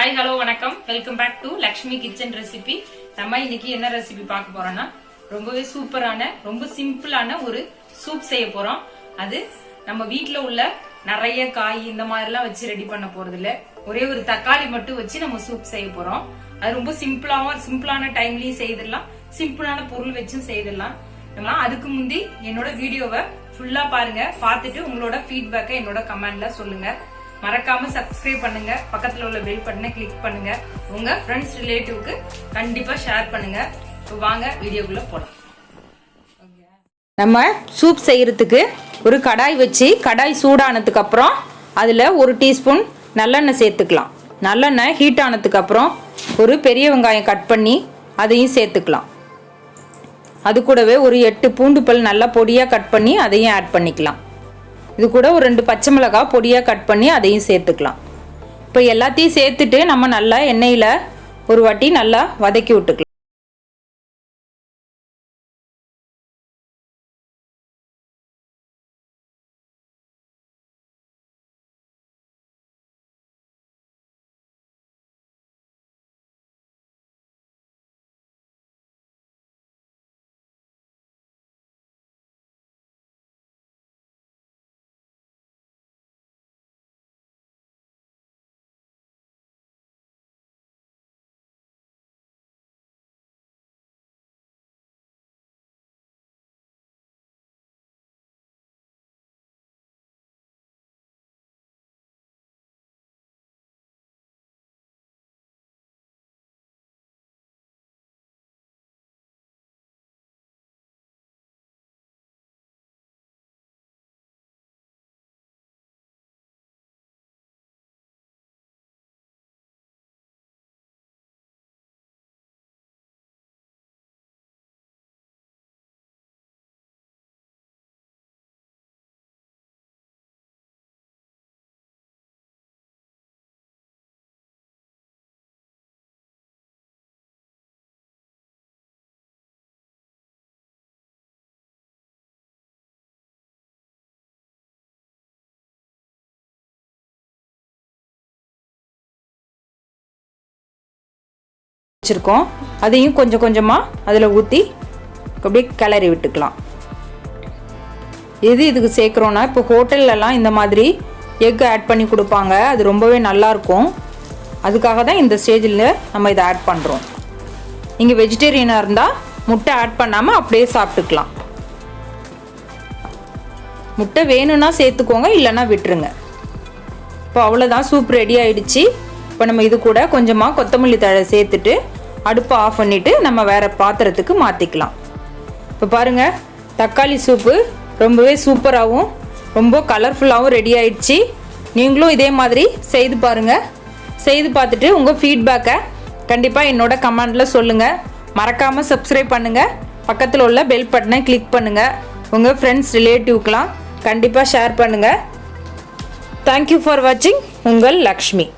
Hi hello வணக்கம். Welcome back to Lakshmi kitchen recipe. நம்ம இன்னைக்கு என்ன ரெசிபி பார்க்க போறோம்னா ரொம்பவே சூப்பரான ரொம்ப சிம்பிளான ஒரு சூப் செய்ய போறோம். அது நம்ம வீட்ல உள்ள நிறைய காய் இந்த மாதிரி எல்லாம் வச்சு ரெடி பண்ண போறது இல்ல, ஒரே ஒரு தக்காளி மட்டும் வச்சு நம்ம சூப் செய்ய போறோம். அது ரொம்ப சிம்பிளான டைம்லயும் செய்திடலாம், சிம்பிளான பொருள் வச்சும் செய்திடலாம். அதுக்கு முந்தி என்னோட வீடியோவை ஃபுல்லா பாருங்க, பார்த்துட்டு உங்களோட ஃபீட்பேக்கை என்னோட கமெண்ட்ல சொல்லுங்க. மறக்காம சப்ஸ்கிரைப் பண்ணுங்க, பக்கத்துல உள்ள பெல் பட்டனை கிளிக் பண்ணுங்க, உங்க ஃப்ரெண்ட்ஸ் ரிலேட்டிவ்க்கு கண்டிப்பா ஷேர் பண்ணுங்க. இப்போ வாங்க வீடியோக்குள்ள போலாம். நம்ம சூப் செய்யறதுக்கு ஒரு கடாய் வச்சு கடாய் சூடானதுக்கு அப்புறம் அதுல 1 டீஸ்பூன் நல்லெண்ணெய் சேர்த்துக்கலாம். நல்லெண்ணெய் ஹீட் ஆனதுக்கு அப்புறம் ஒரு பெரிய வெங்காயம் கட் பண்ணி அதையும் சேர்த்துக்கலாம். அது கூடவே ஒரு 8 பூண்டு பல் நல்லா பொடியா கட் பண்ணி அதையும் ஆட் பண்ணிக்கலாம். இது கூட ஒரு 2 பச்சை மிளகாய் பொடியா கட் பண்ணி அதையும் சேர்த்துக்கலாம். இப்போ எல்லாத்தையும் சேர்த்துட்டு நம்ம நல்லா எண்ணெயில ஒரு வாட்டி நல்லா வதக்கி விட்டுக்கலாம். வச்சிருக்கோம், அதையும் கொஞ்சம் கொஞ்சமா அதில் ஊற்றி அப்படியே கிளறி விட்டுக்கலாம். இதுக்கு சேர்க்குறோன்னா இப்போ ஹோட்டல்லலாம் இந்த மாதிரி எக் ஆட் பண்ணி கொடுப்பாங்க, அது ரொம்பவே நல்லாயிருக்கும். அதுக்காக தான் இந்த ஸ்டேஜில் நம்ம இதை ஆட் பண்ணுறோம். நீங்கள் வெஜிடேரியனாக இருந்தால் முட்டை ஆட் பண்ணாமல் அப்படியே சாப்பிட்டுக்கலாம். முட்டை வேணும்னா சேர்த்துக்கோங்க, இல்லைன்னா விட்டுருங்க. இப்போ அவ்வளோதான், சூப் ரெடி ஆயிடுச்சு. இப்போ நம்ம இது கூட கொஞ்சமாக கொத்தமல்லி தழை சேர்த்துட்டு அடுப்பை ஆஃப் பண்ணிவிட்டு நம்ம வேறு பாத்திரத்துக்கு மாற்றிக்கலாம். இப்போ பாருங்கள், தக்காளி சூப்பு ரொம்பவே சூப்பராகவும் ரொம்ப கலர்ஃபுல்லாகவும் ரெடி ஆயிடுச்சு. நீங்களும் இதே மாதிரி செய்து பாருங்கள். செய்து பார்த்துட்டு உங்கள் ஃபீட்பேக்கை கண்டிப்பாக என்னோட கமெண்டில் சொல்லுங்கள். மறக்காமல் சப்ஸ்கிரைப் பண்ணுங்கள், பக்கத்தில் உள்ள பெல் பட்டனை கிளிக் பண்ணுங்கள், உங்கள் ஃப்ரெண்ட்ஸ் ரிலேட்டிவ்க்கெலாம் கண்டிப்பாக ஷேர் பண்ணுங்கள். தேங்க்யூ ஃபார் வாட்சிங். உங்கள் லக்ஷ்மி.